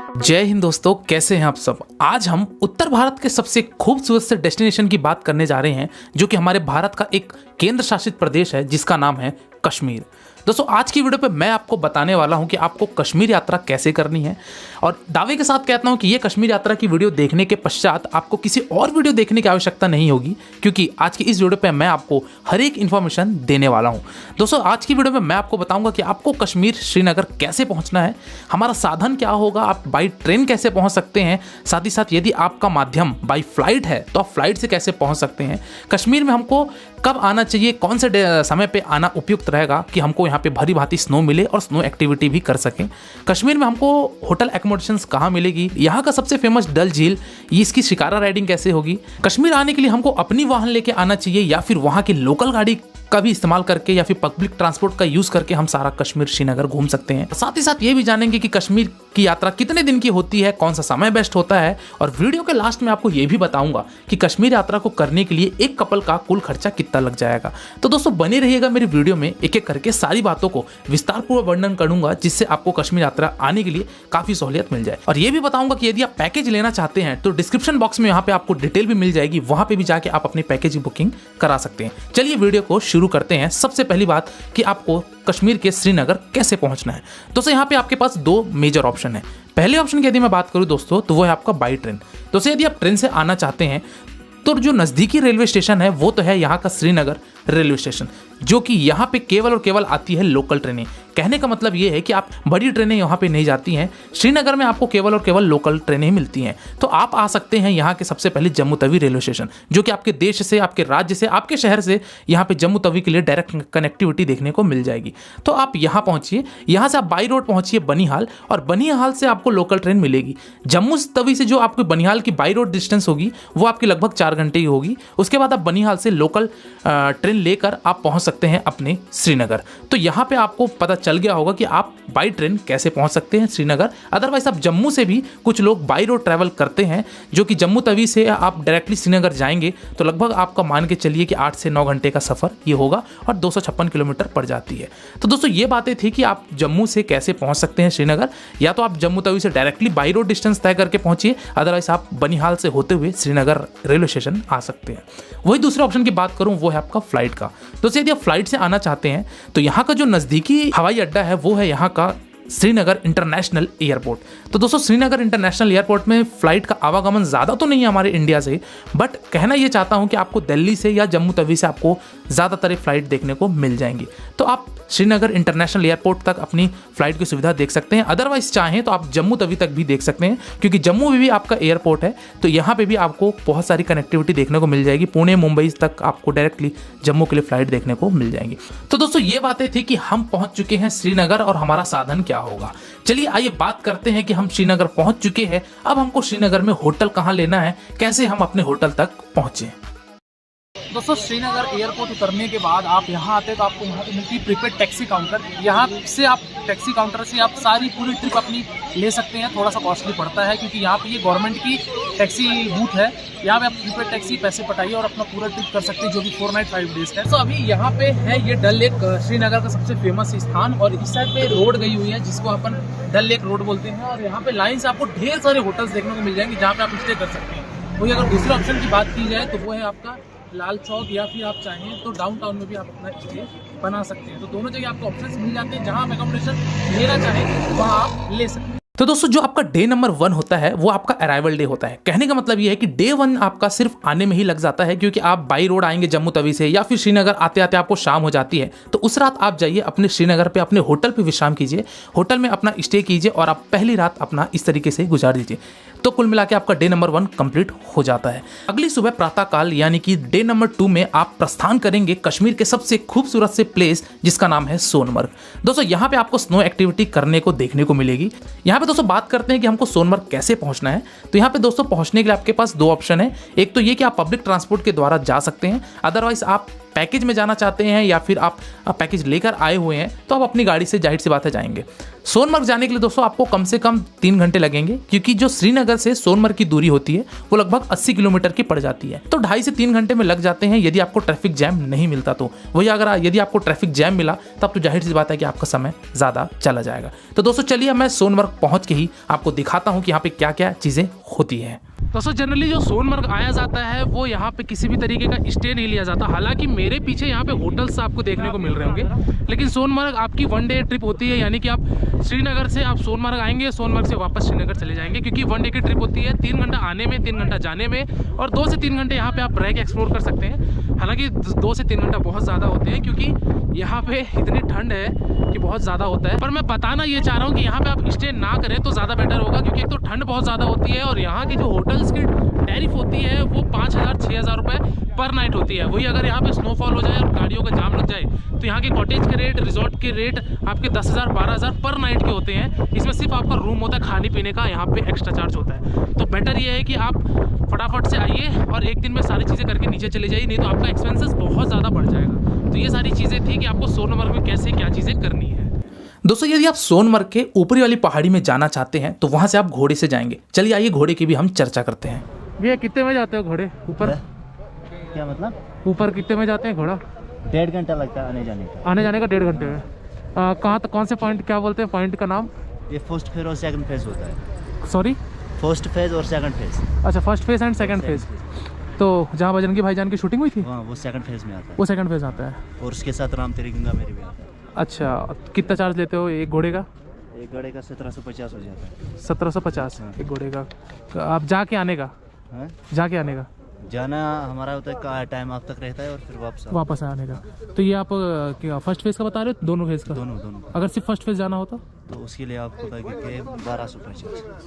जय हिंद दोस्तों, कैसे हैं आप सब। आज हम उत्तर भारत के सबसे खूबसूरत से डेस्टिनेशन की बात करने जा रहे हैं, जो कि हमारे भारत का एक केंद्र शासित प्रदेश है जिसका नाम है कश्मीर। दोस्तों, आज की वीडियो पे मैं आपको बताने वाला हूं कि आपको कश्मीर यात्रा कैसे करनी है, और दावे के साथ कहता हूं कि ये कश्मीर यात्रा की वीडियो देखने के पश्चात आपको किसी और वीडियो देखने की आवश्यकता नहीं होगी, क्योंकि आज की इस वीडियो पे मैं आपको हर एक इन्फॉर्मेशन देने वाला हूं। दोस्तों, आज की वीडियो में मैं आपको बताऊंगा कि आपको कश्मीर श्रीनगर कैसे पहुंचना है, हमारा साधन क्या होगा, आप बाई ट्रेन कैसे पहुंच सकते हैं, साथ ही साथ यदि आपका माध्यम बाई फ्लाइट है तो आप फ्लाइट से कैसे पहुंच सकते हैं, कश्मीर में हमको कब आना चाहिए, कौन से समय पे आना उपयुक्त रहेगा कि हमको यहाँ पे भरी भांति स्नो मिले और स्नो एक्टिविटी भी कर सकें। कश्मीर में हमको होटल एकोमोडेशंस कहाँ मिलेगी, यहाँ का सबसे फेमस डल झील, ये इसकी शिकारा राइडिंग कैसे होगी, कश्मीर आने के लिए हमको अपनी वाहन लेके आना चाहिए या फिर वहाँ की लोकल गाड़ी का भी इस्तेमाल करके या फिर पब्लिक ट्रांसपोर्ट का यूज करके हम सारा कश्मीर श्रीनगर घूम सकते हैं। साथ ही साथ ये भी जानेंगे कि कश्मीर की यात्रा कितने दिन की होती है, कौन सा समय बेस्ट होता है, और वीडियो के लास्ट में आपको ये भी बताऊंगा कि कश्मीर यात्रा को करने के लिए एक कपल का कुल खर्चा कितना लग जाएगा। तो दोस्तों, बने रहिएगा मेरी वीडियो में, एक एक करके सारी बातों को विस्तारपूर्वक वर्णन करूंगा, जिससे आपको कश्मीर यात्रा आने के लिए काफी सहूलियत मिल जाए। और ये भी बताऊंगा कि यदि आप पैकेज लेना चाहते हैं तो डिस्क्रिप्शन बॉक्स में यहाँ पे आपको डिटेल भी मिल जाएगी, वहां पे भी जाके आप अपनी पैकेज की बुकिंग करा सकते हैं। चलिए वीडियो को शुरू करते हैं। सबसे पहली बात कि आपको कश्मीर के श्रीनगर कैसे पहुंचना है। दोस्तों, यहाँ पे आपके पास दो मेजर ऑप्शन है। पहले ऑप्शन की यदि मैं बात करूं दोस्तों, तो वो है आपका बाई ट्रेन। दोस्तों, यदि आप ट्रेन से आना चाहते हैं तो जो नज़दीकी रेलवे स्टेशन है वो तो है यहाँ का श्रीनगर रेलवे स्टेशन, जो कि यहाँ पे केवल और केवल आती है लोकल ट्रेनें। कहने का मतलब ये है कि आप बड़ी ट्रेनें यहाँ पे नहीं जाती हैं, श्रीनगर में आपको केवल और केवल लोकल ट्रेनें मिलती हैं। तो आप आ सकते हैं यहाँ के सबसे पहले जम्मू तवी रेलवे स्टेशन, जो कि आपके देश से, आपके राज्य से, आपके शहर से यहाँ पे जम्मू तवी के लिए डायरेक्ट कनेक्टिविटी देखने को मिल जाएगी। तो आप यहाँ पहुँचिए, यहाँ से आप बाई रोड पहुँचिए बनिहाल, और बनिहाल से आपको लोकल ट्रेन मिलेगी। जम्मू तवी से जो आपको बनिहाल की बाई रोड डिस्टेंस होगी वो आपकी लगभग 4 घंटे की होगी। उसके बाद आप बनिहाल से लोकल ट्रेन लेकर आप पहुंच सकते हैं अपने श्रीनगर। तो यहाँ पे आपको पता चल गया होगा कि आप बाई ट्रेन कैसे पहुंच सकते हैं श्रीनगर। अदरवाइज आप जम्मू से भी कुछ लोग बाई रोड ट्रैवल करते हैं, जो कि जम्मू तवी से आप डायरेक्टली श्रीनगर जाएंगे तो लगभग आपका मान के चलिए कि 8 से 9 घंटे का सफर ये होगा और 256 किलोमीटर पड़ जाती है। तो दोस्तों, ये बातें थी कि आप जम्मू से कैसे पहुंच सकते हैं श्रीनगर। या तो आप जम्मू तवी से डायरेक्टली बाई रोड डिस्टेंस तय करके पहुंचिए, अदरवाइज आप बनिहाल से होते हुए श्रीनगर रेलवे स्टेशन आ सकते हैं। वही दूसरे ऑप्शन की बात करूं, वो है आपका फ्लाइट का। दोस्तों, यदि आप फ्लाइट से आना चाहते हैं तो यहाँ का जो नज़दीकी हवाई अड्डा है वो है यहाँ का श्रीनगर इंटरनेशनल एयरपोर्ट। तो दोस्तों, श्रीनगर इंटरनेशनल एयरपोर्ट में फ्लाइट का आवागमन ज़्यादा तो नहीं है हमारे इंडिया से, बट कहना ये चाहता हूँ कि आपको दिल्ली से या जम्मू तवी से आपको ज़्यादातर फ्लाइट देखने को मिल जाएंगी। तो आप श्रीनगर इंटरनेशनल एयरपोर्ट तक अपनी फ्लाइट की सुविधा देख सकते हैं। अदरवाइज चाहें तो आप जम्मू तवी तक भी देख सकते हैं, क्योंकि जम्मू में भी आपका एयरपोर्ट है, तो यहाँ पे भी आपको बहुत सारी कनेक्टिविटी देखने को मिल जाएगी। पुणे मुंबई तक आपको डायरेक्टली जम्मू के लिए फ्लाइट देखने को मिल जाएंगी। तो दोस्तों, ये बातें थी कि हम पहुंच चुके हैं श्रीनगर और हमारा साधन क्या होगा। चलिए आइए बात करते हैं कि हम श्रीनगर पहुंच चुके हैं, अब हमको श्रीनगर में होटल कहाँ लेना है, कैसे हम अपने होटल तक पहुंचे। दोस्तों, श्रीनगर एयरपोर्ट उतरने के बाद आप यहाँ आते हैं तो आपको यहाँ पे मिलती है प्रीपेड टैक्सी काउंटर। यहाँ से आप टैक्सी काउंटर से आप सारी पूरी ट्रिप अपनी ले सकते हैं। थोड़ा सा कॉस्टली पड़ता है, क्योंकि यहाँ पे ये गवर्नमेंट की टैक्सी बूथ है। यहाँ पे आप प्रीपेड टैक्सी पैसे पटाइए और अपना पूरा ट्रिप कर सकते हैं, जो कि 4 नाइट 5 डेज का है। तो अभी यहाँ पे है ये डल लेक, श्रीनगर का सबसे फेमस स्थान, और इस साइड पे रोड गई हुई है जिसको अपन डल लेक रोड बोलते हैं। और यहाँ पे लाइन से आपको ढेर सारे होटल्स देखने को मिल जाएंगे जहाँ पे आप स्टे कर सकते हैं। वही अगर दूसरे ऑप्शन की बात की जाए तो वो है आपका लाल चौक, या फिर आप चाहें तो डाउनटाउन में भी आप अपना स्टे बना सकते हैं। तो दोनों जगह आपको ऑप्शंस मिल जाते हैं, जहां आप एकोमोडेशन लेना चाहें वहां आप ले सकते हैं। तो दोस्तों, जो आपका डे नंबर 1 होता है वो आपका अराइवल डे होता है। कहने का मतलब ये है कि डे 1 आपका सिर्फ आने में ही लग जाता है, क्योंकि आप बाई रोड आएंगे जम्मू तवी से, या फिर श्रीनगर आते आते आपको शाम हो जाती है। तो उस रात आप जाइए अपने श्रीनगर पे अपने होटल पे विश्राम कीजिए, होटल में अपना स्टे कीजिए और आप पहली रात अपना इस तरीके से गुजार दीजिए। तो कुल मिला के आपका डे नंबर 1 कंप्लीट हो जाता है। अगली सुबह प्रातःकाल यानी कि डे नंबर 2 में आप प्रस्थान करेंगे कश्मीर के सबसे खूबसूरत से प्लेस, जिसका नाम है सोनमर्ग। दोस्तों, यहाँ पे आपको स्नो एक्टिविटी करने को देखने को मिलेगी। यहाँ पे दोस्तों बात करते हैं कि हमको सोनमर्ग कैसे पहुंचना है। तो यहाँ पे दोस्तों पहुंचने के लिए आपके पास 2 ऑप्शन है। एक तो ये कि आप पब्लिक ट्रांसपोर्ट के द्वारा जा सकते हैं, अदरवाइज आप पैकेज में जाना चाहते हैं या फिर आप पैकेज लेकर आए हुए हैं तो आप अपनी गाड़ी से जाहिर सी बात है जाएंगे। सोनमर्ग जाने के लिए दोस्तों आपको कम से कम 3 घंटे लगेंगे, क्योंकि जो श्रीनगर से सोनमर्ग की दूरी होती है वो लगभग 80 किलोमीटर की पड़ जाती है। तो 2.5 से 3 घंटे में लग जाते हैं यदि आपको ट्रैफिक जैम नहीं मिलता तो। वही अगर यदि आपको ट्रैफिक जैम मिला तब तो जाहिर सी बात है कि आपका समय ज़्यादा चला जाएगा। तो दोस्तों चलिए मैं सोनमर्ग पहुँच के ही आपको दिखाता हूँ कि यहाँ पे क्या क्या चीज़ें होती हैं। दोस्तों जनरली जो सोनमर्ग आया जाता है वो यहाँ पे किसी भी तरीके का स्टे नहीं लिया जाता। हालांकि मेरे पीछे यहाँ पे होटल्स आपको देखने को मिल रहे होंगे, लेकिन सोनमर्ग आपकी 1 डे ट्रिप होती है, यानी कि आप श्रीनगर से आप सोनमर्ग आएंगे, सोनमर्ग से वापस श्रीनगर चले जाएंगे, क्योंकि 1 डे की ट्रिप होती है। 3 घंटा आने में, 3 घंटा जाने में और 2 से 3 घंटे यहाँ पे आप रह के एक्सप्लोर कर सकते हैं। हालांकि 2 से 3 घंटा बहुत ज़्यादा होते हैं, क्योंकि यहाँ पे इतनी ठंड है कि बहुत ज़्यादा होता है। पर मैं बताना ये चाह रहा हूँ कि यहाँ पे आप स्टे ना करें तो ज़्यादा बेटर होगा, क्योंकि एक तो ठंड बहुत ज़्यादा होती है और यहाँ की जो होटल्स की टैरिफ होती है वो 5,000-6,000 रुपये पर नाइट होती है। वही अगर यहाँ पे स्नोफॉल हो जाए और गाड़ियों का जाम लग जाए तो यहाँ के कॉटेज के रेट, रिजॉर्ट के रेट आपके 10,000-12,000 पर नाइट के होते हैं। इसमें सिर्फ आपका रूम होता है, खाने पीने का यहाँ पे एक्स्ट्रा चार्ज होता है। तो बेटर ये है कि आप फटाफट से आइए और एक दिन में सारी चीज़ें करके नीचे चले जाइए, नहीं तो आपका एक्सपेंसेस बहुत ज़्यादा बढ़ जाएगा। तो ये सारी चीज़ें थी कि आपको सोनमर्ग में कैसे क्या चीज़ें करनी है। दोस्तों यदि आप सोनमर्ग के ऊपरी वाली पहाड़ी में जाना चाहते हैं तो वहाँ से आप घोड़े से जाएंगे। चलिए आइए घोड़े की भी हम चर्चा करते हैं। ये कितने में जाते हो घोड़े ऊपर? क्या मतलब? ऊपर कितने में जाते हैं घोड़ा? 1.5 घंटा लगता है आने जाने का। आने जाने का 1.5 घंटे में। कहाँ तक, कौन से पॉइंट, क्या बोलते हैं पॉइंट का नाम? ये फर्स्ट फेज और सेकंड फेज होता है। सॉरी, फर्स्ट फेज और सेकंड फेज। अच्छा, first phase and second phase. तो जहाँ बजरंगी भाईजान की शूटिंग हुई थी वो सेकंड फेज में आता है। वो सेकंड फेज आता है। और उसके साथ राम तेरी गंगा मेरी भी आता है। अच्छा, कितना चार्ज लेते हो एक घोड़े का? एक घोड़े का 1750 हो जाता है। 1750 एक घोड़े का। आप जाके आने का? हाँ? जाके आने का जाना हमारा होता है टाइम आप तक रहता है और फिर वापस आने का। तो ये आप क्या फर्स्ट फेज का बता रहे हो, दोनों फेज का? दोनों। अगर सिर्फ फर्स्ट फेज जाना होता तो उसके लिए आपको लगेगा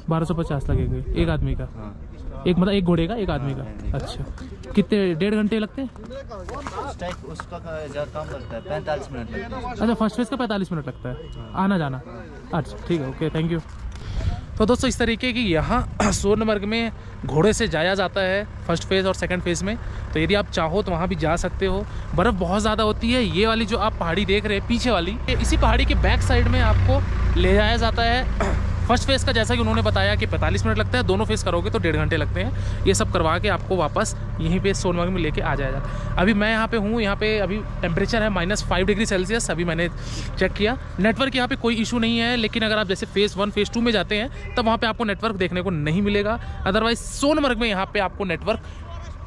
1250 लगेगा एक आदमी का। हाँ। एक मतलब एक घोड़े का, एक आदमी का। अच्छा, कितने 1.5 घंटे लगते हैं? उसका कम लगता है, 45 मिनट लगता है। अच्छा, फर्स्ट फेज का 45 मिनट लगता है आना जाना। अच्छा ठीक है, ओके, थैंक यू। तो दोस्तों इस तरीके की यहाँ सोनमर्ग में घोड़े से जाया जाता है फर्स्ट फेज़ और सेकंड फेज़ में। तो यदि आप चाहो तो वहाँ भी जा सकते हो। बर्फ़ बहुत ज़्यादा होती है। ये वाली जो आप पहाड़ी देख रहे हैं पीछे वाली, इसी पहाड़ी के बैक साइड में आपको ले जाया जाता है। फर्स्ट फेज़ का जैसा कि उन्होंने बताया कि 45 मिनट लगता है, दोनों फेज़ करोगे तो 1.5 घंटे लगते हैं। ये सब करवा के आपको वापस यहीं पे सोनमर्ग में लेके आ जाएगा। अभी मैं यहाँ पे हूँ, यहाँ पे अभी टेम्परेचर है -5 डिग्री सेल्सियस। अभी मैंने चेक किया, नेटवर्क यहाँ पे कोई इशू नहीं है। लेकिन अगर आप जैसे फेज़ 1 फेज़ 2 में जाते हैं तब वहाँ पे आपको नेटवर्क देखने को नहीं मिलेगा। अदरवाइज सोनमर्ग में यहाँ पे आपको नेटवर्क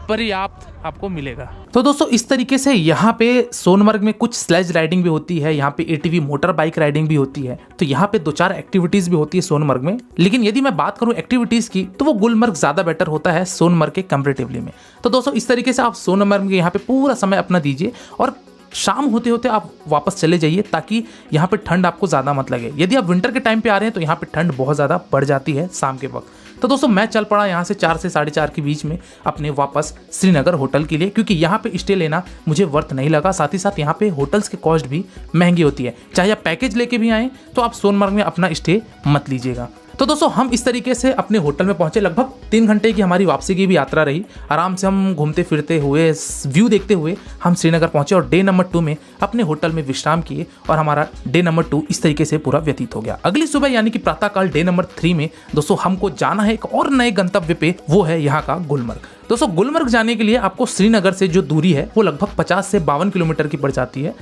पर्याप्त आपको मिलेगा। तो दोस्तों इस तरीके से यहाँ पे सोनमर्ग में कुछ स्लेज राइडिंग भी होती है, यहाँ पे ATV मोटर बाइक राइडिंग भी होती है। तो यहाँ पे 2-4 एक्टिविटीज भी होती है सोनमर्ग में। लेकिन यदि मैं बात करूँ एक्टिविटीज की तो वो गुलमर्ग ज़्यादा बेटर होता है सोनमर्ग के कंपेरेटिवली में। तो दोस्तों इस तरीके से आप सोनमर्ग में यहाँ पे पूरा समय अपना दीजिए और शाम होते होते आप वापस चले जाइए, ताकि यहाँ पे ठंड आपको ज़्यादा मत लगे। यदि आप विंटर के टाइम पे आ रहे हैं तो यहाँ पे ठंड बहुत ज़्यादा बढ़ जाती है शाम के वक्त। तो दोस्तों मैं चल पड़ा यहाँ से 4 से 4:30 के बीच में अपने वापस श्रीनगर होटल के लिए, क्योंकि यहाँ पे स्टे लेना मुझे वर्थ नहीं लगा। साथ ही साथ यहाँ पे होटल्स की कॉस्ट भी महंगी होती है। चाहे आप पैकेज लेके भी आएँ तो आप सोनमर्ग में अपना स्टे मत लीजिएगा। तो दोस्तों हम इस तरीके से अपने होटल में पहुंचे। लगभग 3 घंटे की हमारी वापसी की भी यात्रा रही। आराम से हम घूमते फिरते हुए, व्यू देखते हुए हम श्रीनगर पहुंचे और डे नंबर 2 में अपने होटल में विश्राम किए और हमारा डे नंबर 2 इस तरीके से पूरा व्यतीत हो गया। अगली सुबह यानी कि प्रातःकाल डे नंबर 3 में दोस्तों हमको जाना है एक और नए गंतव्य पे, वो है यहाँ का गुलमर्ग। दोस्तों गुलमर्ग जाने के लिए आपको श्रीनगर से जो दूरी है वो लगभग 50 से 52 किलोमीटर की पड़ जाती है।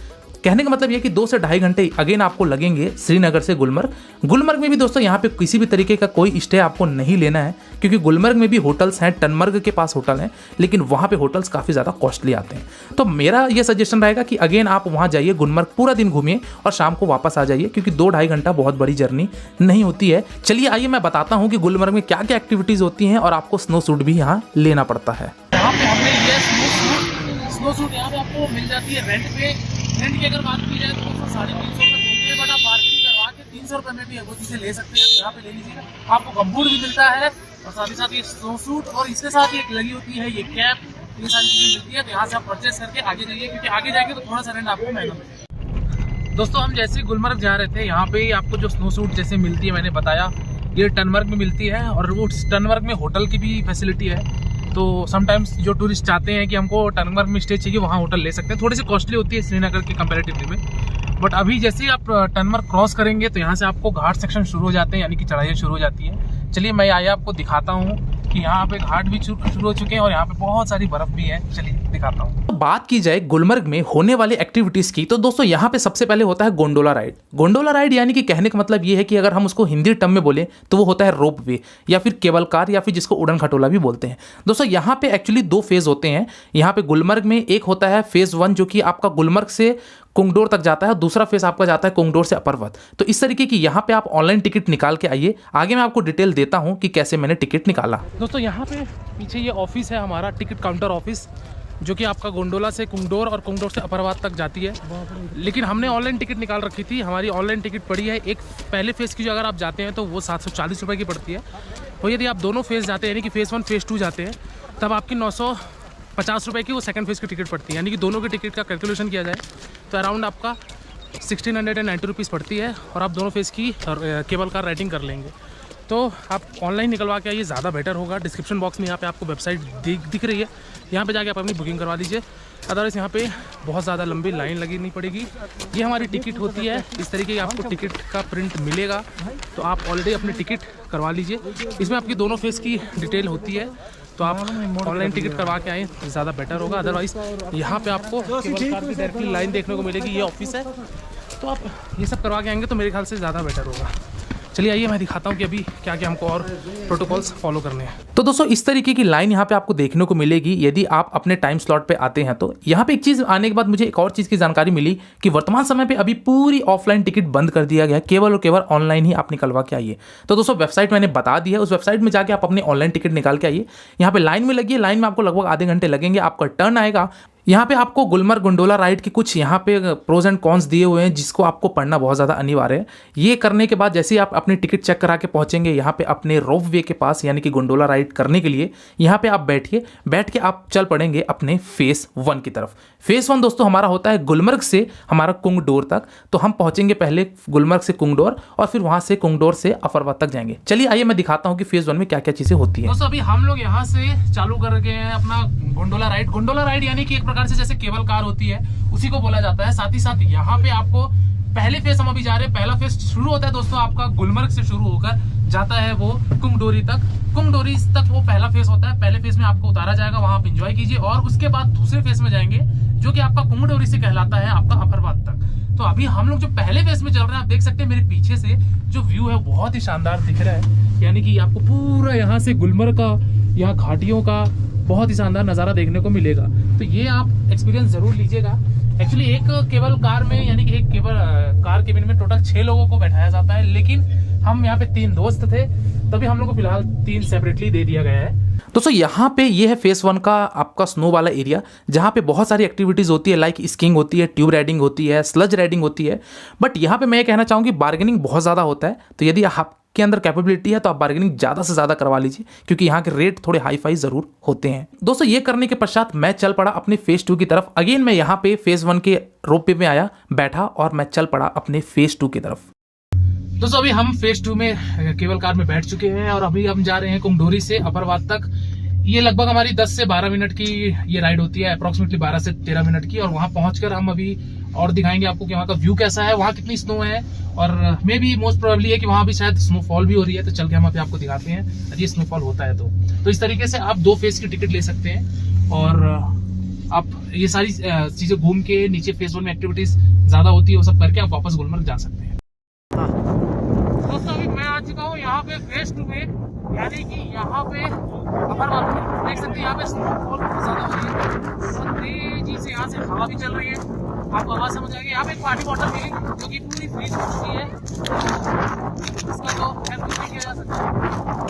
कहने का मतलब ये कि 2 से 2.5 घंटे अगेन आपको लगेंगे श्रीनगर से गुलमर्ग। गुलमर्ग में भी दोस्तों यहाँ पे किसी भी तरीके का कोई स्टे आपको नहीं लेना है, क्योंकि गुलमर्ग में भी होटल्स हैं, टनमर्ग के पास होटल हैं, लेकिन वहाँ पे होटल्स काफ़ी ज़्यादा कॉस्टली आते हैं। तो मेरा ये सजेशन रहेगा कि अगेन आप वहाँ जाइए, गुलमर्ग पूरा दिन घूमिए और शाम को वापस आ जाइए, क्योंकि 2-2.5 घंटा बहुत बड़ी जर्नी नहीं होती है। चलिए आइए मैं बताता हूँ कि गुलमर्ग में क्या क्या एक्टिविटीज़ होती हैं और आपको स्नो सूट भी यहाँ लेना पड़ता है। यहाँ पे हमने ये स्नो सूट यहाँ पे आपको मिल जाती है रेंट पे। रेंट की अगर बात की जाए तो 350 रुपये मिलती है, बट आप बार्गेनिंग करवा के 300 रुपये में भी वो चीज़ें ले सकते हैं। तो यहाँ पे ले लीजिएगा, आपको गमबूट भी मिलता है और साथ ही साथ ये स्नो सूट और इसके साथ एक लगी होती है ये कैप, ये सारी चीज़ें मिलती है। तो यहाँ से आप परचेस करके आगे जाइए, क्योंकि आगे जाएंगे तो थोड़ा सा रेंट आपको महंगा मिलेगा। दोस्तों हम जैसे गुलमर्ग जा रहे थे, यहाँ पे आपको जो स्नो सूट जैसे मिलती है, मैंने बताया ये टनमर्ग में मिलती है और वो टनमर्ग में होटल की भी फैसिलिटी है। तो समटाइम्स जो टूरिस्ट चाहते हैं कि हमको टनमर्ग में स्टे चाहिए, वहाँ होटल ले सकते हैं। थोड़ी सी कॉस्टली होती है श्रीनगर की कंपैरेटिवली में, बट अभी जैसे ही आप टनमर्ग क्रॉस करेंगे तो यहाँ से आपको घाट सेक्शन शुरू हो जाते हैं, यानी कि चढ़ाइयाँ शुरू हो जाती हैं। चलिए मैं आया आपको दिखाता हूँ कि यहाँ पे घाट भी शुरू हो चुके हैं और यहाँ पे बहुत सारी बर्फ भी है। चलिए दिखाता हूँ। तो बात की जाए गुलमर्ग में होने वाली एक्टिविटीज की, तो दोस्तों यहाँ पे सबसे पहले होता है गोंडोला राइड। गोंडोला राइड यानी कि कहने का मतलब ये है कि अगर हम उसको हिंदी टर्म में बोले तो वो होता है रोप वे या फिर केबल कार या फिर जिसको उड़न खटोला भी बोलते हैं। दोस्तों यहाँ पे एक्चुअली 2 फेज होते हैं। यहाँ पे गुलमर्ग में एक होता है फेज 1 जो कि आपका गुलमर्ग से कुंगडोर तक जाता है, दूसरा फेज आपका जाता है कुंगडोर से अपर्वत। तो इस तरीके की यहाँ पे आप ऑनलाइन टिकट निकाल के आइए। आगे मैं आपको डिटेल देता हूँ कि कैसे मैंने टिकट निकाला। दोस्तों यहाँ पे पीछे ये ऑफिस है हमारा, टिकट काउंटर ऑफिस, जो कि आपका गोंडोला से कुंगडोर और कुंगडोर से अपर्वत तक जाती है। लेकिन हमने ऑनलाइन टिकट निकाल रखी थी। हमारी ऑनलाइन टिकट पड़ी है एक पहले फेज़ की, जो अगर आप जाते हैं तो वो 740 रुपये की पड़ती है। और यदि आप दोनों फेज़ जाते हैं यानी कि फेज़ 1 फेज़ 2 जाते हैं तब आपकी 950 रुपये की वो सेकंड फेज़ की टिकट पड़ती है। यानी कि दोनों की टिकट का कैलकुलेशन किया जाए तो अराउंड आपका 1690 रुपीज़ पड़ती है और आप दोनों फेज़ की केबल कार राइडिंग कर लेंगे। तो आप ऑनलाइन निकलवा के आइए, ज़्यादा बेटर होगा। डिस्क्रिप्शन बॉक्स में यहाँ पे आपको वेबसाइट दिख रही है, यहाँ पे जाके आप अपनी बुकिंग करवा लीजिए। अदरवाइज़ यहाँ पे बहुत ज़्यादा लंबी लाइन लगी नहीं पड़ेगी। ये हमारी टिकट होती है, इस तरीके की आपको टिकट का प्रिंट मिलेगा। तो आप ऑलरेडी अपनी टिकट करवा लीजिए। इसमें आपकी दोनों फेज़ की डिटेल होती है, तो आप ऑनलाइन टिकट करवा के आएँ तो ज़्यादा बेटर होगा। अदरवाइज़ यहाँ पे आपको केबल कार की डायरेक्टली लाइन देखने को मिलेगी। ये ऑफिस है, तो आप ये सब करवा के आएंगे तो मेरे ख्याल से ज़्यादा बेटर होगा। चलिए आइए मैं दिखाता हूँ कि अभी क्या क्या हमको और प्रोटोकॉल्स फॉलो करने हैं। तो दोस्तों इस तरीके की लाइन यहाँ पे आपको देखने को मिलेगी यदि आप अपने टाइम स्लॉट पे आते हैं। तो यहाँ पे एक चीज़ आने के बाद मुझे एक और चीज़ की जानकारी मिली कि वर्तमान समय पे अभी पूरी ऑफलाइन टिकट बंद कर दिया गया है, केवल और केवल ऑनलाइन ही आप निकलवा के आइए। तो दोस्तों वेबसाइट मैंने बता दी है, उस वेबसाइट में जाके आप अपने ऑनलाइन टिकट निकाल के आइए। यहाँ पे लाइन में लगिए, लाइन में आपको लगभग आधे घंटे लगेंगे, आपका टर्न आएगा। यहाँ पे आपको गुलमर्ग गोंडोला राइड के कुछ यहाँ पे प्रोज एंड कॉन्स दिए हुए हैं जिसको आपको पढ़ना बहुत ज़्यादा अनिवार्य है। ये करने के बाद जैसे ही आप अपनी टिकट चेक करा के पहुँचेंगे यहाँ पे अपने रोप वे के पास, यानी कि गोंडोला राइड करने के लिए यहाँ पे आप बैठिए, बैठ के आप चल पड़ेंगे अपने फेज़ 1 की तरफ। फेज़ 1 दोस्तों हमारा होता है गुलमर्ग से हमारा कुंगडोर तक। तो हम पहुँचेंगे पहले गुलमर्ग से कुंगडोर और फिर वहाँ से कुंगडोर से अपर्वत तक जाएंगे। चलिए आइए मैं दिखाता हूँ कि फेज़ 1 में क्या क्या चीज़ें होती हैं। दोस्तों अभी हम लोग यहाँ से चालू कर गए हैं अपना गोंडोला राइड। गोंडोला राइड यानी कि एक प्रकार से जैसे केबल कार होती है उसी को बोला जाता है। साथ ही साथ यहाँ पे आपको पहले फेज हम अभी जा रहे हैं, पहला फेज शुरू होता है दोस्तों आपका गुलमर्ग से शुरू होकर जाता है वो कुंगडोरी तक। कुंगडोरी तक वो पहला फेज होता है। पहले फेज में आपको उतारा जाएगा, वहां आप एंजॉय कीजिए और उसके बाद दूसरे फेज में जाएंगे जो कि आपका कुंगडोरी से कहलाता है आपका अपर्वत तक। तो अभी हम लोग जो पहले फेज में चल रहे हैं, आप देख सकते हैं मेरे पीछे से जो व्यू है बहुत ही शानदार दिख रहा है। यानी कि आपको पूरा यहाँ से गुलमर्ग का, यहाँ घाटियों का बहुत ही शानदार नज़ारा देखने को मिलेगा। तो ये आप एक्सपीरियंस जरूर लीजिएगा। एक्चुअली एक केबल कार में यानी कि एक केबल कार केबिन में टोटल 6 लोगों को बैठाया जाता है, लेकिन हम यहाँ पे 3 दोस्त थे, तभी हम लोग को फिलहाल 3 सेपरेटली दे दिया गया है। दोस्तों यहाँ पे ये है फेज़ 1 का आपका स्नो वाला एरिया, जहाँ पे बहुत सारी एक्टिविटीज़ होती है, लाइक स्कीइंग होती है, ट्यूब राइडिंग होती है, स्लज राइडिंग होती है। बट यहाँ पे मैं ये कहना चाहूँगी बार्गेनिंग बहुत ज़्यादा होता है। तो यदि आपके अंदर कैपेबिलिटी है तो आप बार्गेनिंग ज़्यादा से ज़्यादा करवा लीजिए, क्योंकि यहाँ के रेट थोड़े हाई फाई ज़रूर होते हैं। दोस्तों ये करने के पश्चात मैं चल पड़ा अपने फेज़ 2 की तरफ। अगेन मैं यहाँ पे फेज़ 1 के रोप वे में आया, बैठा और मैं चल पड़ा अपने फेज़ 2 की तरफ। दोस्तों अभी हम फेज़ 2 में केबल कार में बैठ चुके हैं और अभी हम जा रहे हैं कुंगडोरी से अपर्वत तक। ये लगभग हमारी 10 से 12 मिनट की ये राइड होती है, अप्रोक्सीमेटली 12 से 13 मिनट की। और वहाँ पहुंचकर हम अभी और दिखाएंगे आपको कि वहाँ का व्यू कैसा है, वहाँ कितनी स्नो है, और मे बी मोस्ट प्रोबेबली है कि वहाँ भी शायद स्नोफॉल भी हो रही है। तो चल के हम अभी आपको दिखाते हैं यदि स्नोफॉल होता है तो इस तरीके से आप 2 फेज की टिकट ले सकते हैं और आप ये सारी चीजें घूम के नीचे फेज 1 में एक्टिविटीज ज्यादा होती है वो सब करके आप वापस गुलमर्ग जा सकते हैं। दोस्तों अभी मैं आ चुका हूँ यहाँ पे फेज 2 में, यानी कि यहाँ पे अपर्वत में देख सकते हैं यहाँ पे स्नोफॉल बहुत ज्यादा हो रही है और तेजी से यहाँ से हवा भी चल रही है। आपको आवाज समझ आएगी। यहाँ पे एक पानी बॉटल मिली जो कि पूरी फ्रीज हो चुकी है, इसका तो हेल्प नहीं किया जा सकता।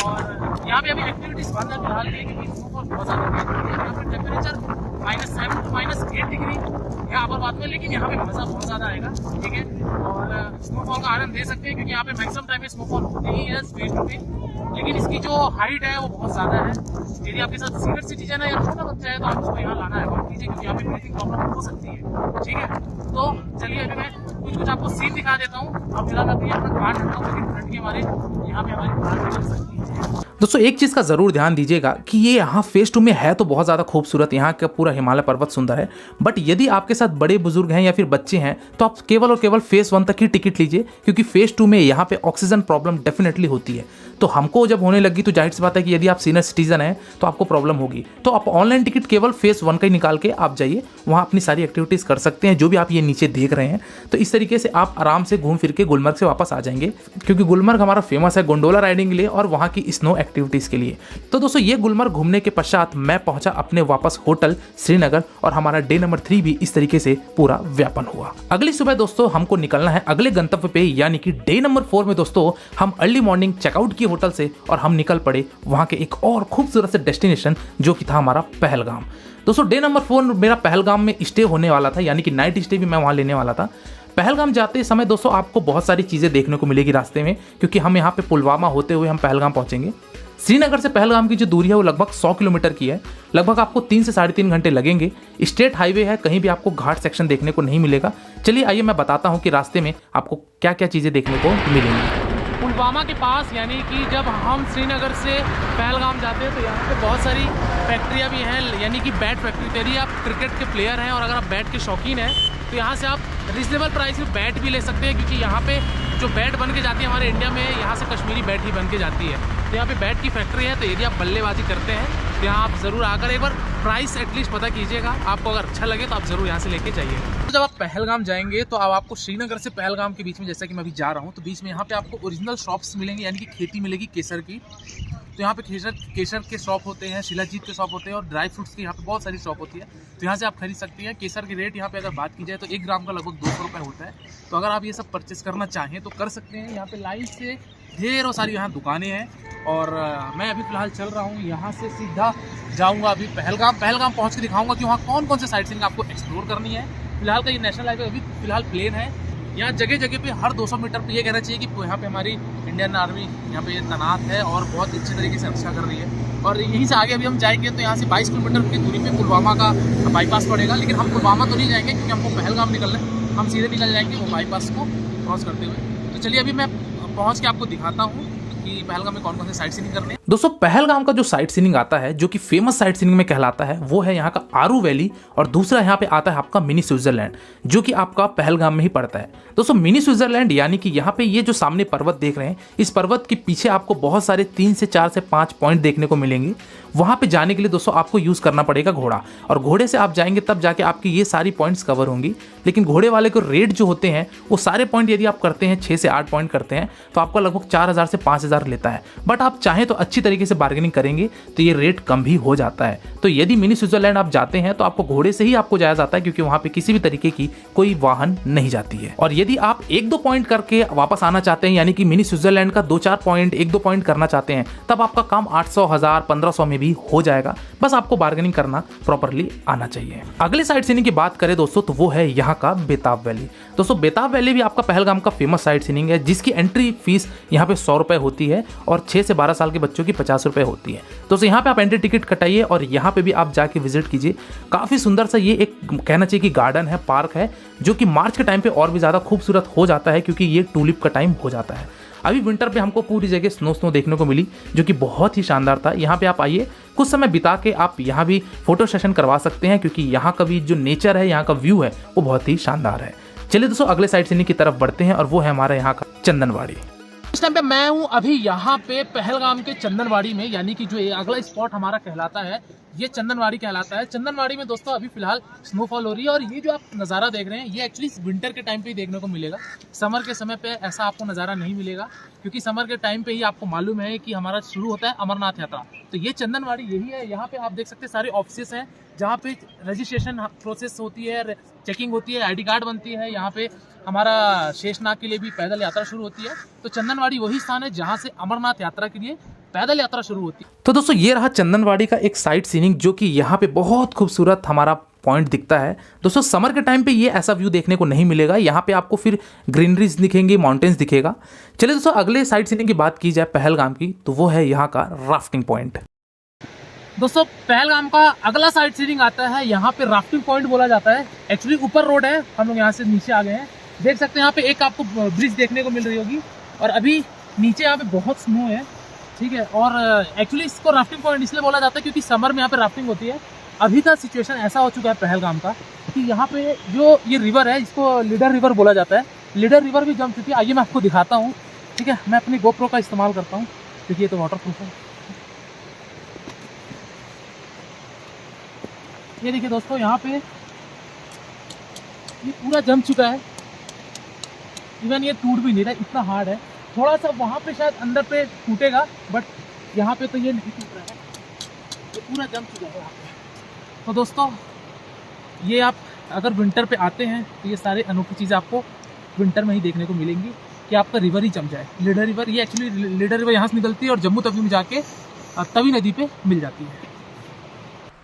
और यहाँ पे अभी एक्टिविटीज बंद है फिलहाल के लिए, क्योंकि स्नोफॉल बहुत ज्यादा है। यहाँ पे टेम्परेचर -7 to -8 डिग्री यहाँ पर बात में, लेकिन यहाँ पे मजा बहुत ज्यादा आएगा, ठीक है। और स्नोफॉल का आनंद ले सकते हैं क्योंकि यहाँ पे मैक्सिमम टाइम में स्नोफॉल होती ही है स्पीड में, लेकिन इसकी जो हाइट है वो बहुत ज्यादा है। यदि आपके साथ सीनियर सिटीजन है या छोटा बच्चा है तो आप उसको यहाँ लाना अवॉइड कीजिए, क्योंकि यहाँ पे ब्रीथिंग प्रॉब्लम हो सकती है, ठीक है। तो चलिए अभी मैं कुछ आपको सीन दिखा देता हूँ। अब फिलहाल अभी अपना कार्ड रखता हूँ, लेकिन ठंड के हमारे यहाँ पे हमारी कार निकल सकती है। दोस्तों एक चीज़ का ज़रूर ध्यान दीजिएगा कि ये यहाँ फेज़ 2 में है तो बहुत ज़्यादा खूबसूरत, यहाँ का पूरा हिमालय पर्वत सुंदर है, बट यदि आपके साथ बड़े बुजुर्ग हैं या फिर बच्चे हैं तो आप केवल और केवल फेज़ 1 तक ही टिकट लीजिए, क्योंकि फेज़ 2 में यहाँ पे ऑक्सीजन प्रॉब्लम डेफिनेटली होती है। तो हमको जब होने लगी तो जाहिर सी बात है कि यदि आप सीनियर सिटीजन हैं तो आपको प्रॉब्लम होगी। तो आप ऑनलाइन टिकट केवल फेज़ 1 का ही निकाल के आप जाइए, वहाँ अपनी सारी एक्टिविटीज़ कर सकते हैं जो भी आप ये नीचे देख रहे हैं। तो इस तरीके से आप आराम से घूम फिर के गुलमर्ग से वापस आ जाएंगे, क्योंकि गुलमर्ग हमारा फेमस है गोंडोला राइडिंग के लिए और वहाँ की स्नो एक्टिविटीज़ के लिए। तो दोस्तों ये गुलमर्ग घूमने के पश्चात मैं पहुंचा अपने वापस होटल श्रीनगर, और हमारा डे नंबर 3 भी इस तरीके से पूरा व्यापन हुआ। अगली सुबह दोस्तों हमको निकलना है अगले गंतव्य पे, यानी कि डे नंबर 4 में दोस्तों हम अर्ली मॉर्निंग चेकआउट किए होटल से और हम निकल पड़े वहां के एक और खूबसूरत से डेस्टिनेशन जो कि था हमारा पहलगाम। दोस्तों डे नंबर 4 मेरा पहलगाम में स्टे होने वाला था, यानी कि नाइट स्टे भी मैं वहां लेने वाला था। पहलगाम जाते समय दोस्तों आपको बहुत सारी चीज़ें देखने को मिलेगी रास्ते में, क्योंकि हम यहाँ पे पुलवामा होते हुए हम पहलगाम पहुँचेंगे। श्रीनगर से पहलगाम की जो दूरी है वो लगभग 100 किलोमीटर की है। लगभग आपको 3 से 3.5 घंटे लगेंगे। स्टेट हाईवे है, कहीं भी आपको घाट सेक्शन देखने को नहीं मिलेगा। चलिए आइए मैं बताता हूँ कि रास्ते में आपको क्या क्या चीज़ें देखने को मिलेंगी। पुलवामा के पास, यानी कि जब हम श्रीनगर से पहलगाम जाते हैं तो यहाँ पे बहुत सारी फैक्ट्रियाँ भी हैं, यानी कि बैट फैक्ट्री। यदि आप क्रिकेट के प्लेयर हैं और अगर आप बैट के शौकीन हैं तो यहाँ से आप रिजनेबल प्राइस में बैट भी ले सकते हैं, क्योंकि यहाँ पे जो बैट बन के जाती है हमारे इंडिया में, यहाँ से कश्मीरी बैट ही बन के जाती है। तो यहाँ पे बैट की फैक्ट्री है, तो यदि आप बल्लेबाजी करते हैं तो यहाँ आप ज़रूर आकर एक बार प्राइस एटलीस्ट पता कीजिएगा। आपको अगर अच्छा लगे तो आप ज़रूर यहाँ से लेके जाइए। तो जब आप पहलगाम जाएंगे तो अब आपको श्रीनगर से पहलगाम के बीच में, जैसा कि मैं अभी जा रहा हूँ, तो बीच में यहाँ पे आपको ओरिजिनल शॉप्स मिलेंगी, यानी कि खेती मिलेगी केसर की। तो यहाँ पे केसर के शॉप होते हैं, शिलाजीत के शॉप होते हैं और ड्राई फ्रूट्स की यहाँ पे बहुत सारी शॉप होती है। तो यहाँ से आप खरीद सकती हैं। केसर के रेट यहाँ पे अगर बात की जाए तो 1 ग्राम का लगभग 200 रुपये होता है। तो अगर आप ये सब परचेस करना चाहें तो कर सकते हैं। यहाँ पे लाइन से ढेरों सारी यहाँ दुकानें हैं और मैं अभी फ़िलहाल चल रहा हूँ। यहाँ से सीधा जाऊँगा अभी पहलगाम पहुँच के दिखाऊँगा कि वहाँ कौन कौन से साइट सीइंग आपको एक्सप्लोर करनी है। फिलहाल का ये नेशनल हाईवे अभी फ़िलहाल प्लेन है। यहाँ जगह जगह पे हर 200 मीटर पे ये कहना चाहिए कि यहाँ पे हमारी इंडियन आर्मी यहाँ पे तैनात है और बहुत अच्छे तरीके से रक्षा कर रही है। और यहीं से आगे अभी हम जाएंगे तो यहाँ से 22 किलोमीटर की दूरी पे पुलवामा का बाईपास पड़ेगा, लेकिन हम पुलवामा तो नहीं जाएंगे क्योंकि हमको पहलगाम निकलना है। हम सीधे निकल जाएंगे वो बाईपास को क्रॉस करते हुए। तो चलिए अभी मैं पहुँच के आपको दिखाता हूँ कि पहलगाम में कौन कौन से साइट सीइंग करने हैं। दोस्तों पहलगाम का जो साइट सीइंग आता है, जो कि फेमस साइट सीइंग में कहलाता है, वो है यहाँ का आरू वैली, और दूसरा यहाँ पे आता है आपका मिनी स्विट्जरलैंड, जो कि आपका पहलगाम में ही पड़ता है। दोस्तों मिनी स्विट्जरलैंड यानी कि यहाँ पे ये जो सामने पर्वत देख रहे हैं, इस पर्वत के पीछे आपको बहुत सारे 3 से 4 से 5 पॉइंट देखने को मिलेंगे। वहाँ पे जाने के लिए दोस्तों आपको यूज़ करना पड़ेगा घोड़ा, और घोड़े से आप जाएंगे तब जाके आपकी ये सारी पॉइंट्स कवर होंगी। लेकिन घोड़े वाले को रेट जो होते हैं वो सारे पॉइंट यदि आप करते हैं 6 से 8 पॉइंट करते हैं तो आपका लगभग 4000 से 5000 लेता है। बट आप चाहें तो अच्छी तरीके से बार्गेनिंग करेंगे तो ये रेट कम भी हो जाता है। तो यदि मिनी स्विट्जरलैंड आप जाते हैं तो आपको घोड़े से ही आपको जाया जाता है, क्योंकि वहाँ पे किसी भी तरीके की कोई वाहन नहीं जाती है। और यदि आप 1-2 पॉइंट करके वापस आना चाहते हैं, यानी कि मिनी स्विट्जरलैंड का 2-4 पॉइंट 1-2 पॉइंट करना चाहते हैं, तब आपका काम 800, 1000, 1500 में भी हो जाएगा। बस आपको बार्गेनिंग करना प्रॉपरली आना चाहिए। अगले साइट सीइंग की बात करें दोस्तों तो वो है यहाँ का बेताब वैली। दोस्तों बेताब वैली भी आपका पहलगाम का फेमस साइट सीइंग है, जिसकी एंट्री फीस यहाँ पे 100 रुपये होती है और 6 से 12 साल के बच्चों की 50 रुपये होती है। दोस्तों यहाँ पे आप एंट्री टिकट कटाइए और यहाँ पे भी आप जाके विजिट कीजिए। काफ़ी सुंदर सा ये एक कहना चाहिए कि गार्डन है, पार्क है, जो कि मार्च के टाइम पे और भी ज़्यादा खूबसूरत हो जाता है, क्योंकि ये टूलिप का टाइम हो जाता है। अभी विंटर पे हमको पूरी जगह स्नो देखने को मिली, जो कि बहुत ही शानदार था। यहाँ पे आप आइए, कुछ समय बिता के आप यहाँ भी फोटो सेशन करवा सकते हैं, क्योंकि यहाँ का भी जो नेचर है, यहाँ का व्यू है, वो बहुत ही शानदार है। चलिए दोस्तों अगले साइट सीइंग की तरफ बढ़ते हैं और वो है हमारे यहाँ का चंदनवाड़ी। इस टाइम पे मैं हूँ अभी यहाँ पे पहलगाम के चंदनवाड़ी में, यानी कि जो अगला स्पॉट हमारा कहलाता है ये चंदनवाड़ी कहलाता है। चंदनवाड़ी में दोस्तों अभी फिलहाल स्नोफॉल हो रही है और ये जो आप नज़ारा देख रहे हैं ये एक्चुअली विंटर के टाइम पे ही देखने को मिलेगा। समर के समय पे ऐसा आपको नज़ारा नहीं मिलेगा, क्योंकि समर के टाइम पे ही आपको मालूम है कि हमारा शुरू होता है अमरनाथ यात्रा। तो ये चंदनवाड़ी यही है। यहाँ पे आप देख सकते हैं सारे ऑफिसेस हैं जहाँ पे रजिस्ट्रेशन प्रोसेस होती है, चेकिंग होती है, ID कार्ड बनती है। यहाँ पे हमारा शेषनाग के लिए भी पैदल यात्रा शुरू होती है। तो चंदनवाड़ी वही स्थान है जहाँ से अमरनाथ यात्रा के लिए पैदल यात्रा शुरू होती है। तो दोस्तों ये रहा चंदनवाड़ी का एक साइट सीइंग, जो कि यहाँ पे बहुत खूबसूरत हमारा पॉइंट दिखता है। दोस्तों समर के टाइम पे ये ऐसा व्यू देखने को नहीं मिलेगा। यहाँ पे आपको फिर ग्रीनरीज दिखेंगी, माउंटेन्स दिखेगा। चलिए दोस्तों अगले साइट सीइंग की बात की जाए पहलगाम की, तो वो है यहाँ का राफ्टिंग पॉइंट। दोस्तों पहलगाम का अगला साइट सीइंग आता है, यहाँ पे राफ्टिंग पॉइंट बोला जाता है। एक्चुअली ऊपर रोड है, हम लोग यहाँ से नीचे आ गए हैं। देख सकते हैं यहाँ पे एक आपको ब्रिज देखने को मिल रही होगी, और अभी नीचे यहाँ पे बहुत स्नो है। ठीक है। और एक्चुअली इसको राफ्टिंग पॉइंट इसलिए बोला जाता है क्योंकि समर में यहाँ पे राफ्टिंग होती है। अभी का सिचुएशन ऐसा हो चुका है पहलगाम का कि यहाँ पे जो ये रिवर है इसको लीडर रिवर बोला जाता है। लीडर रिवर भी जम चुकी है। आइए मैं आपको दिखाता हूँ, ठीक है। मैं अपनी गोप्रो का इस्तेमाल करता हूँ क्योंकि ये तो वाटर प्रूफ है। ये देखिए दोस्तों, यहाँ पे ये पूरा जम चुका है। इवन ये टूट भी नहीं रहा, इतना हार्ड है। थोड़ा सा वहाँ पे शायद अंदर पे टूटेगा, बट यहाँ पे तो ये नहीं टूट रहा है, ये पूरा जम चुका है यहाँ पे। तो दोस्तों ये आप अगर विंटर पे आते हैं तो ये सारे अनोखी चीज़ें आपको विंटर में ही देखने को मिलेंगी कि आपका रिवर ही जम जाए। लीडर रिवर, ये एक्चुअली लीडर रिवर यहाँ से निकलती है और जम्मू तवी में जाके तवी नदी पे मिल जाती है।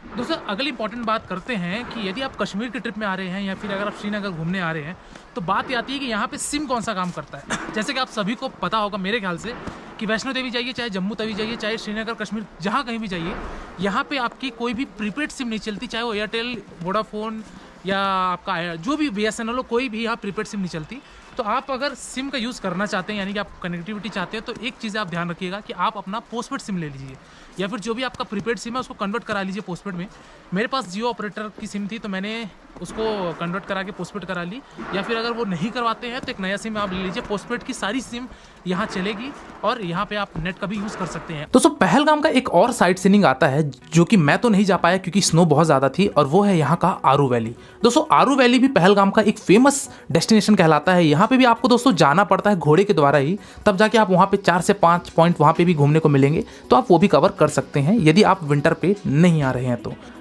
दोस्तों अगली इंपॉर्टेंट बात करते हैं कि यदि आप कश्मीर की ट्रिप में आ रहे हैं या फिर अगर आप श्रीनगर घूमने आ रहे हैं तो बात ये आती है कि यहाँ पे सिम कौन सा काम करता है। जैसे कि आप सभी को पता होगा मेरे ख्याल से कि वैष्णो देवी जाइए, चाहे जम्मू तवी जाइए, चाहे श्रीनगर कश्मीर जहाँ कहीं भी जाइए, यहाँ पे आपकी कोई भी प्रीपेड सिम नहीं चलती, चाहे वो एयरटेल, वोडाफोन या आपका जो भी BSNL हो, कोई भी यहाँ प्रीपेड सिम नहीं चलती। तो आप अगर सिम का यूज़ करना चाहते हैं, यानी कि आप कनेक्टिविटी चाहते हैं, तो एक चीज़ आप ध्यान रखिएगा कि आप अपना पोस्टपेड सिम ले लीजिए या फिर जो भी आपका प्रीपेड सिम है उसको कन्वर्ट करा लीजिए पोस्टपेड में। मेरे पास जियो ऑपरेटर की सिम थी तो मैंने उसको कन्वर्ट करा के पोस्टपेड करा ली, या फिर अगर वो नहीं करवाते हैं तो एक नया सिम आप ले लीजिए। पोस्टपेड की सारी सिम यहाँ चलेगी और यहाँ पे आप नेट का भी यूज़ कर सकते हैं। दोस्तों पहलगाम का एक और साइट सीइंग आता है जो कि मैं तो नहीं जा पाया क्योंकि स्नो बहुत ज़्यादा थी, और वो है यहाँ का आरू वैली। दोस्तों आरू वैली भी पहलगाम का एक फेमस डेस्टिनेशन कहलाता है। यहाँ पे भी आपको दोस्तों जाना पड़ता है घोड़े के द्वारा ही, तब जाके आप वहाँ पे 4 से 5 पॉइंट वहाँ पे भी घूमने को मिलेंगे, तो आप वो भी कवर कर सकते हैं यदि आप विंटर पे नहीं आ रहे हैं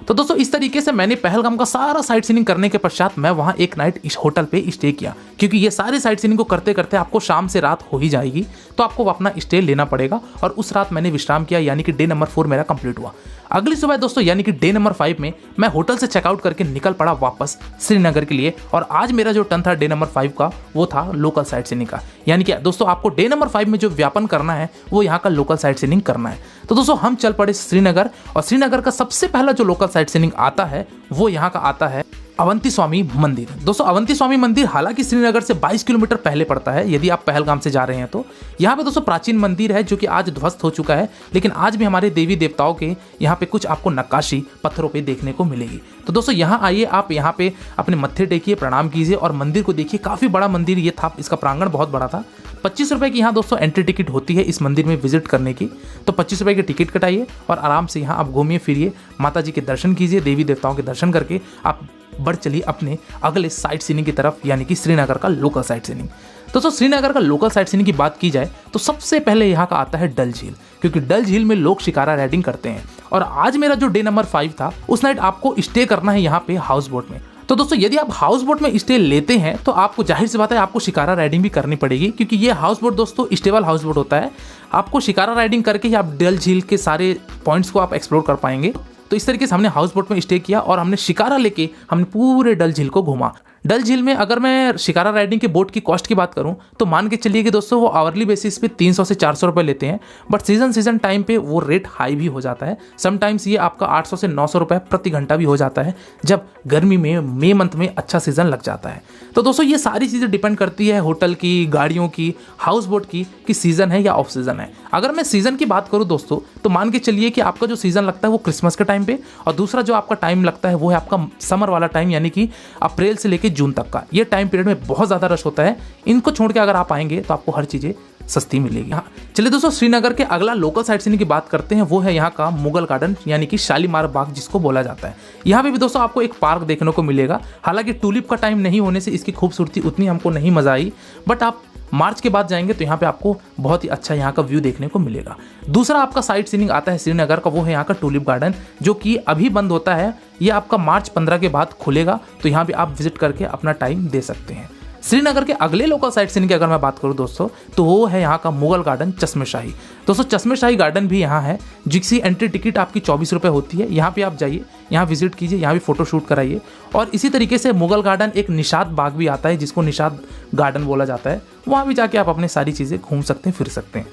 तो दोस्तों इस तरीके से मैंने पहलगाम का सारा साइट सीइंग करने के पश्चात मैं वहाँ एक नाइट इस होटल पे स्टे किया, क्योंकि ये सारे साइट सीइंग को करते करते आपको शाम से रात हो ही जाएगी, तो आपको अपना स्टे लेना पड़ेगा। और उस रात मैंने विश्राम किया, यानी कि डे नंबर 4 मेरा कंप्लीट हुआ। अगली सुबह दोस्तों यानी कि डे नंबर 5 में मैं होटल से चेकआउट करके निकल पड़ा वापस श्रीनगर के लिए। और आज मेरा जो टर्न था डे नंबर 5 का वो था लोकल साइट सीइंग का, यानी कि दोस्तों आपको डे नंबर 5 में जो व्यापन करना है वो यहाँ का लोकल साइट सीइंग करना है। तो दोस्तों हम चल पड़े श्रीनगर, और श्रीनगर का सबसे पहला जो लोकल साइट सीइंग आता है वो यहाँ का आता है अवंती स्वामी मंदिर। दोस्तों अवंती स्वामी मंदिर हालांकि श्रीनगर से 22 किलोमीटर पहले पड़ता है यदि आप पहलगाम से जा रहे हैं तो। यहाँ पे दोस्तों प्राचीन मंदिर है जो कि आज ध्वस्त हो चुका है, लेकिन आज भी हमारे देवी देवताओं के यहाँ पे कुछ आपको नक्काशी पत्थरों पे देखने को मिलेगी। तो दोस्तों यहाँ आइए, आप यहाँ पे अपने मत्थे टेकिए, प्रणाम कीजिए और मंदिर को देखिए। काफ़ी बड़ा मंदिर ये था, इसका प्रांगण बहुत बड़ा था। 25 रुपये की यहाँ दोस्तों एंट्री टिकट होती है इस मंदिर में विजिट करने की, तो 25 रुपये की टिकट कटाइए और आराम से यहाँ आप घूमिए फिरिए, माता जी के दर्शन कीजिए, देवी देवताओं के दर्शन करके आप बढ़ चलिए अपने अगले साइट सीइंग की तरफ, यानी कि श्रीनगर का लोकल साइट सीइंग। दोस्तों श्रीनगर का लोकल साइट सीइंग की बात की जाए तो सबसे पहले यहाँ का आता है डल झील, क्योंकि डल झील में लोग शिकारा राइडिंग करते हैं। और आज मेरा जो डे नंबर 5 था उस नाइट आपको स्टे करना है यहाँ पे हाउस बोट में। तो दोस्तों यदि आप हाउस बोट में स्टे लेते हैं तो आपको जाहिर सी बात है आपको शिकारा राइडिंग भी करनी पड़ेगी, क्योंकि ये हाउस बोट दोस्तों स्टेबल हाउस बोट होता है। आपको शिकारा राइडिंग करके ही आप डल झील के सारे पॉइंट्स को आप एक्सप्लोर कर पाएंगे। तो इस तरीके से हमने हाउस बोट में स्टे किया और हमने शिकारा लेके हमने पूरे डल झील को घूमा। डल झील में अगर मैं शिकारा राइडिंग के बोट की कॉस्ट की बात करूं तो मान के चलिए कि दोस्तों वो आवरली बेसिस पे 300 से 400 रुपये लेते हैं, बट सीजन टाइम पे वो रेट हाई भी हो जाता है। समटाइम्स ये आपका 800 से 900 रुपये प्रति घंटा भी हो जाता है जब गर्मी में मई मंथ में अच्छा सीजन लग जाता है। तो दोस्तों ये सारी चीज़ें डिपेंड करती है होटल की, गाड़ियों की, हाउस बोट की कि सीज़न है या ऑफ सीज़न है। अगर मैं सीज़न की बात करूँ दोस्तों तो मान के चलिए कि आपका जो सीज़न लगता है वो क्रिसमस के टाइम पे, और दूसरा जो आपका टाइम लगता है वो है आपका समर वाला टाइम, यानी कि अप्रैल से लेकर जून तक का। ये टाइम पीरियड में बहुत ज़्यादा रश होता है। इनको छोड़ के अगर आप आएंगे तो आपको हर चीज़ें सस्ती मिलेगी। हाँ चलिए दोस्तों श्रीनगर के अगला लोकल साइट सीइंग की बात करते हैं, वो है यहाँ का मुगल गार्डन, यानी कि शालीमार बाग जिसको बोला जाता है। यहाँ पे भी दोस्तों आपको एक पार्क देखने को मिलेगा। हालांकि टूलिप का टाइम नहीं होने से इसकी खूबसूरती उतनी हमको नहीं मजा आई, बट आप मार्च के बाद जाएंगे तो यहाँ पे आपको बहुत ही अच्छा यहाँ का व्यू देखने को मिलेगा। दूसरा आपका साइट सीइंग आता है श्रीनगर का, वो है यहाँ का टूलिप गार्डन, जो कि अभी बंद होता है। ये आपका मार्च 15 के बाद खुलेगा, तो यहाँ पे आप विजिट करके अपना टाइम दे सकते हैं। श्रीनगर के अगले लोकल साइट सीइंग की अगर मैं बात करूं दोस्तों तो वो है यहाँ का मुगल गार्डन चश्मेशाही। दोस्तों चश्मेशाही गार्डन भी यहाँ है, जिसकी एंट्री टिकट आपकी 24 रुपये होती है। यहाँ पे आप जाइए, यहाँ विजिट कीजिए, यहाँ भी फोटो शूट कराइए। और इसी तरीके से मुगल गार्डन एक निषाद बाग भी आता है जिसको निषाद गार्डन बोला जाता है। वहाँ भी जाके आप अपने सारी चीज़ें घूम सकते हैं, फिर सकते हैं।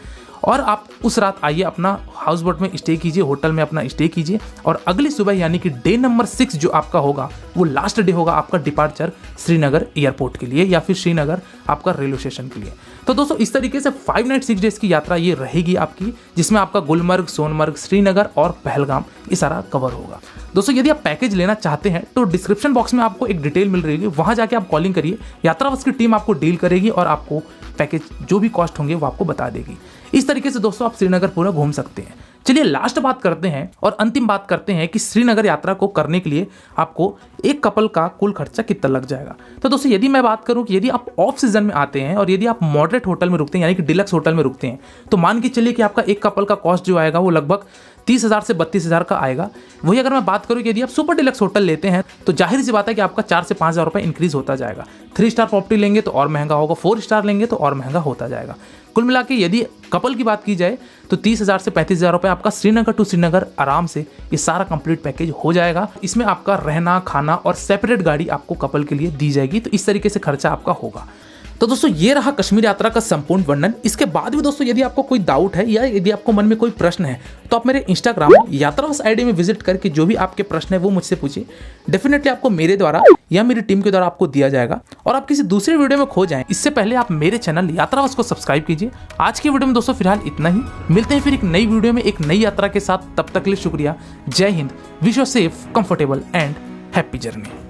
और आप उस रात आइए, अपना हाउस बोट में स्टे कीजिए, होटल में अपना स्टे कीजिए और अगली सुबह यानी कि डे नंबर 6 जो आपका होगा वो लास्ट डे होगा आपका डिपार्चर श्रीनगर एयरपोर्ट के लिए या फिर श्रीनगर आपका रेलवे स्टेशन के लिए। तो दोस्तों इस तरीके से 5 नाइट 6 डेज की यात्रा ये रहेगी आपकी, जिसमें आपका गुलमर्ग, सोनमर्ग, श्रीनगर और पहलगाम ये सारा कवर होगा। दोस्तों यदि आप पैकेज लेना चाहते हैं तो डिस्क्रिप्शन बॉक्स में आपको एक डिटेल मिल रही है, वहां जाके आप कॉलिंग करिए, यात्रावश की टीम आपको डील करेगी और आपको पैकेज जो भी कॉस्ट होंगे वो आपको बता देगी। इस तरीके से दोस्तों आप श्रीनगर पूरा घूम सकते हैं। चलिए लास्ट बात करते हैं और अंतिम बात करते हैं कि श्रीनगर यात्रा को करने के लिए आपको एक कपल का कुल खर्चा कितना लग जाएगा। तो दोस्तों यदि मैं बात करूं कि यदि आप ऑफ सीजन में आते हैं और यदि आप मॉडरेट होटल में रुकते हैं यानी कि डिलक्स होटल में रुकते हैं तो मान के चलिए कि आपका एक कपल का कॉस्ट जो आएगा वो लगभग 30,000 से 32,000 का आएगा। वही अगर मैं बात करूं कि यदि आप सुपर डिलक्स होटल लेते हैं तो जाहिर सी बात है कि आपका 4 से 5,000 रुपये इंक्रीज होता जाएगा। 3 स्टार प्रॉपर्टी लेंगे तो और महंगा होगा, 4 स्टार लेंगे तो और महंगा होता जाएगा। कुल मिला के यदि कपल की बात की जाए तो 30,000 से 35,000 रुपये आपका श्रीनगर टू श्रीनगर आराम से ये सारा कंप्लीट पैकेज हो जाएगा। इसमें आपका रहना, खाना और सेपरेट गाड़ी आपको कपल के लिए दी जाएगी। तो इस तरीके से खर्चा आपका होगा। तो दोस्तों ये रहा कश्मीर यात्रा का संपूर्ण वर्णन। इसके बाद भी दोस्तों यदि आपको कोई डाउट है या यदि आपको मन में कोई प्रश्न है तो आप मेरे इंस्टाग्राम यात्रावश आईडी में विजिट करके जो भी आपके प्रश्न है वो मुझसे पूछिए। डेफिनेटली आपको मेरे द्वारा या मेरी टीम के द्वारा आपको दिया जाएगा। और आप किसी दूसरे वीडियो में खो जाएं इससे पहले आप मेरे चैनल यात्रावश को सब्सक्राइब कीजिए। आज की वीडियो में दोस्तों फिलहाल इतना ही, मिलते हैं फिर एक नई वीडियो में एक नई यात्रा के साथ। तब तक के लिए शुक्रिया। जय Hind. Wish you safe, comfortable and happy journey.